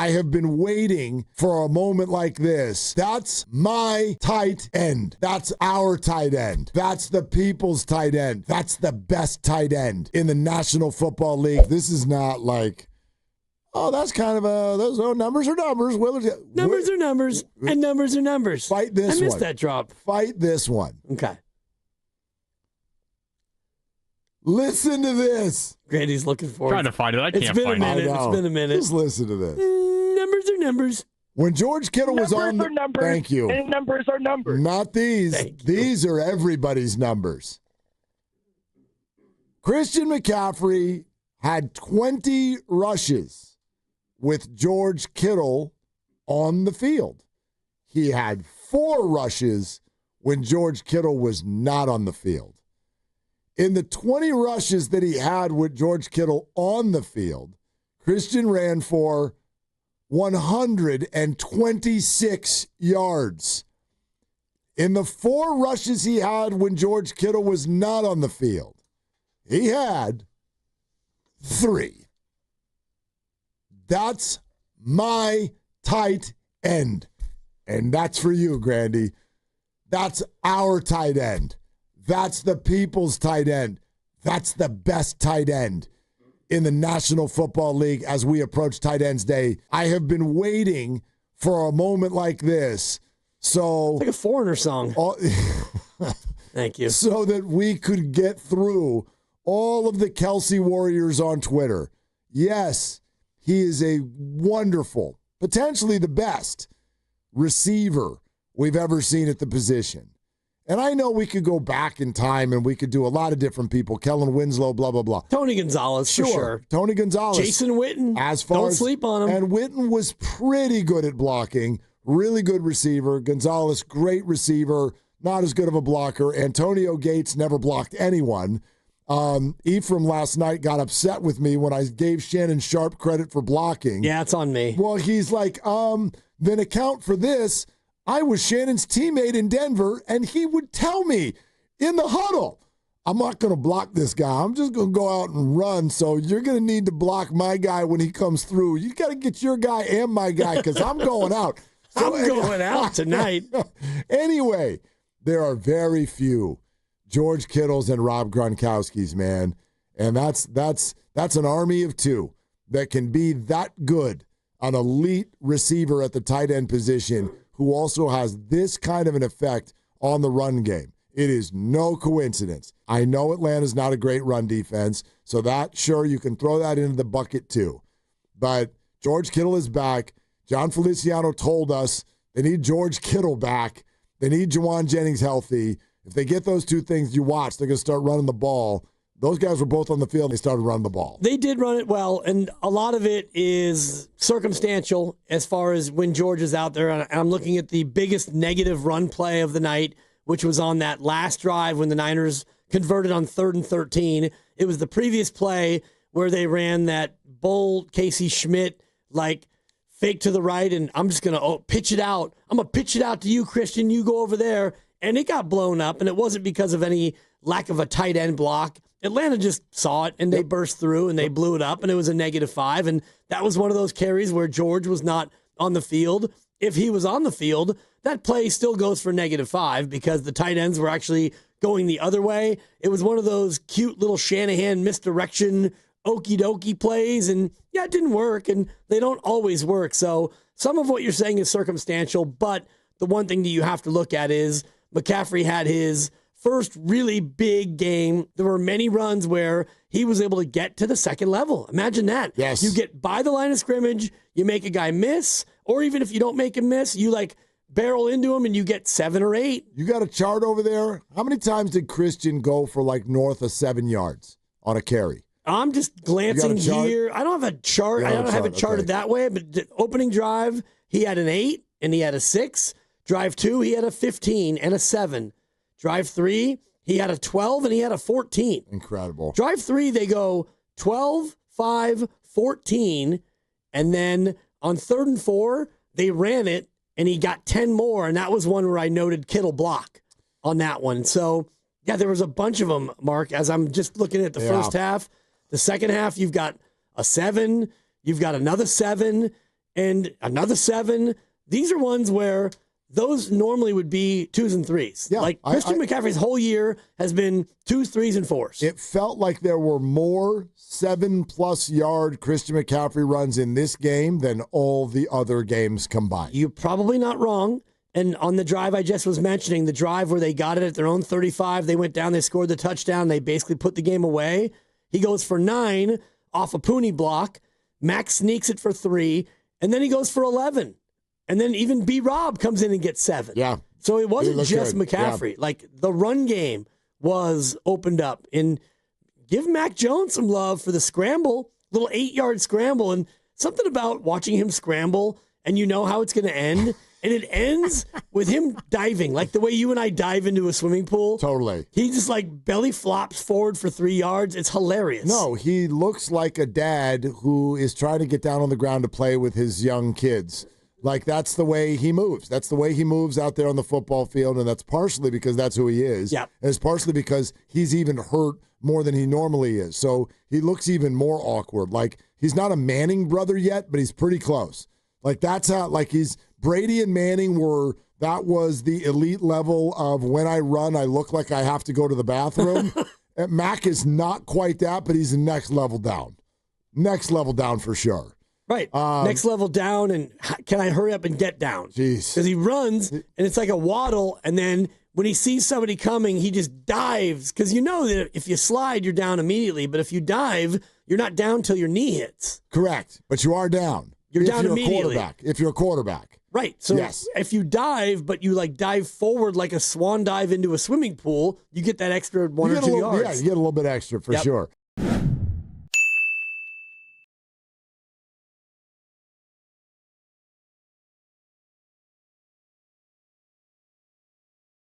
I have been waiting for a moment like this. That's my tight end. That's our tight end. That's the people's tight end. That's the best tight end in the National Football League. This is not like, oh, that's kind of those numbers are numbers. Numbers are numbers, and numbers are numbers. Fight this one. I missed that drop. Fight this one. Okay. Listen to this. Grandy's looking for it. Trying to find it. I can't find it. It's been a minute. Just listen to this. Numbers are numbers. When George Kittle was on the... numbers, Thank you. And numbers are numbers. Not these. These are everybody's numbers. Christian McCaffrey had 20 rushes with George Kittle on the field. He had 4 rushes when George Kittle was not on the field. In the 20 rushes that he had with George Kittle on the field, Christian ran for 126 yards. In the 4 rushes he had when George Kittle was not on the field, he had 3. That's my tight end. And that's for you, Grandy. That's our tight end. That's the people's tight end. That's the best tight end in the National Football League as we approach Tight Ends Day. I have been waiting for a moment like this. So it's like a Foreigner song. Thank you. So that we could get through all of the Kelce Warriors on Twitter. Yes, he is a wonderful, potentially the best receiver we've ever seen at the position. And I know we could go back in time and we could do a lot of different people. Kellen Winslow, blah, blah, blah. Tony Gonzalez, for sure. Tony Gonzalez. Jason Witten. Don't sleep on him. And Witten was pretty good at blocking. Really good receiver. Gonzalez, great receiver. Not as good of a blocker. Antonio Gates never blocked anyone. Ephraim last night got upset with me when I gave Shannon Sharpe credit for blocking. Yeah, it's on me. Well, he's like, then account for this. I was Shannon's teammate in Denver, and he would tell me in the huddle, I'm not going to block this guy. I'm just going to go out and run, so you're going to need to block my guy when he comes through. You got to get your guy and my guy because I'm going out. So, I'm going out tonight. Anyway, there are very few George Kittles and Rob Gronkowskis, man, and that's an army of 2 that can be that good, an elite receiver at the tight end position who also has this kind of an effect on the run game. It is no coincidence. I know Atlanta's not a great run defense, so that, sure, you can throw that into the bucket too. But George Kittle is back. Jon Feliciano told us they need George Kittle back. They need Juwan Jennings healthy. If they get those 2 things, you watch, they're going to start running the ball. Those guys were both on the field. They started running the ball. They did run it well, and a lot of it is circumstantial as far as when George is out there. And I'm looking at the biggest negative run play of the night, which was on that last drive when the Niners converted on 3rd and 13. It was the previous play where they ran that bull Casey Schmidt, like, fake to the right, and I'm just going to pitch it out. I'm going to pitch it out to you, Christian. You go over there. And it got blown up, and it wasn't because of any lack of a tight end block. Atlanta just saw it, and they burst through, and they blew it up, and it was a -5. And that was one of those carries where George was not on the field. If he was on the field, that play still goes for -5 because the tight ends were actually going the other way. It was one of those cute little Shanahan misdirection, okie dokie plays, and yeah, it didn't work, and they don't always work. So some of what you're saying is circumstantial, but the one thing that you have to look at is McCaffrey had his first really big game. There were many runs where he was able to get to the second level. Imagine that. Yes. You get by the line of scrimmage, you make a guy miss, or even if you don't make him miss, you like barrel into him and you get 7 or 8. You got a chart over there? How many times did Christian go for like north of 7 yards on a carry? I'm just glancing here. I don't have a chart. I don't have it charted that way, but the opening drive, he had an 8 and he had a 6. Drive 2, he had a 15 and a 7. Drive 3, he had a 12 and he had a 14. Incredible. Drive 3, they go 12, 5, 14. And then on 3rd and 4, they ran it and he got 10 more. And that was one where I noted Kittle block on that one. So, yeah, there was a bunch of them, Mark, as I'm just looking at the first half. The second half, you've got a 7. You've got another 7. and another 7. These are ones where those normally would be 2s and 3s. Yeah, like Christian McCaffrey's whole year has been 2s, 3s, and 4s. It felt like there were more 7+ yard Christian McCaffrey runs in this game than all the other games combined. You're probably not wrong. And on the drive I just was mentioning, the drive where they got it at their own 35, they went down, they scored the touchdown, they basically put the game away. He goes for 9 off a Pooney block. Max sneaks it for 3, and then he goes for 11. And then even B-Rob comes in and gets 7. Yeah. So it wasn't just good. McCaffrey. Yeah. Like, the run game was opened up. And give Mac Jones some love for the scramble, little 8-yard scramble. And something about watching him scramble, and you know how it's going to end. And it ends with him diving, like the way you and I dive into a swimming pool. Totally. He just like belly flops forward for 3 yards. It's hilarious. No, he looks like a dad who is trying to get down on the ground to play with his young kids. Like, that's the way he moves. That's the way he moves out there on the football field, and that's partially because that's who he is. Yeah. And it's partially because he's even hurt more than he normally is. So he looks even more awkward. Like, he's not a Manning brother yet, but he's pretty close. Like, that's how, like, Brady and Manning that was the elite level of when I run, I look like I have to go to the bathroom. And Mac is not quite that, but he's the next level down. Next level down for sure. Right. Next level down, and can I hurry up and get down? Jeez. Because he runs, and it's like a waddle, and then when he sees somebody coming, he just dives. Because you know that if you slide, you're down immediately. But if you dive, you're not down till your knee hits. Correct. But you are down. You're down immediately. If you're a quarterback. Right. So yes. If you dive, but you like dive forward like a swan dive into a swimming pool, you get that extra 1 or 2 yards. Yeah, you get a little bit extra for sure.